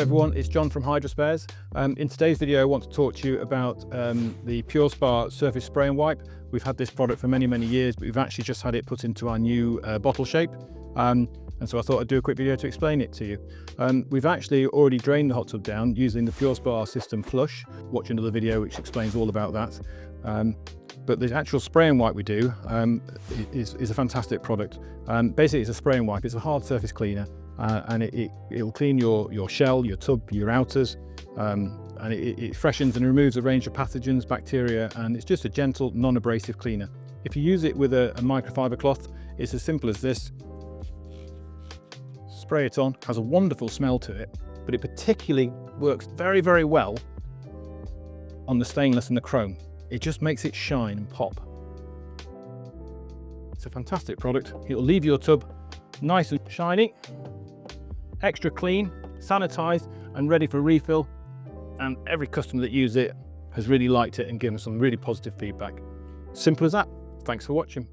everyone, it's John from Hydrospares. In today's video I want to talk to you about the Pure Surface Spray and Wipe. We've had this product for many years, but we've actually just had it put into our new bottle shape. And so I thought I'd do a quick video to explain it to you. We've actually already drained the hot tub down using the Pure System Flush. Watch another video which explains all about that. But the actual spray and wipe we do is a fantastic product. Basically it's a spray and wipe, it's a hard surface cleaner. And it'll clean your shell, your tub, your outers, and it freshens and removes a range of pathogens, bacteria, and it's just a gentle, non-abrasive cleaner. If you use it with a microfiber cloth, it's as simple as this. Spray it on, has a wonderful smell to it, but it particularly works very well on the stainless and the chrome. It just makes it shine and pop. It's a fantastic product. It'll leave your tub nice and shiny, extra clean, sanitized and ready for refill, and every customer that uses it has really liked it and given some really positive feedback. Simple as that. Thanks for watching.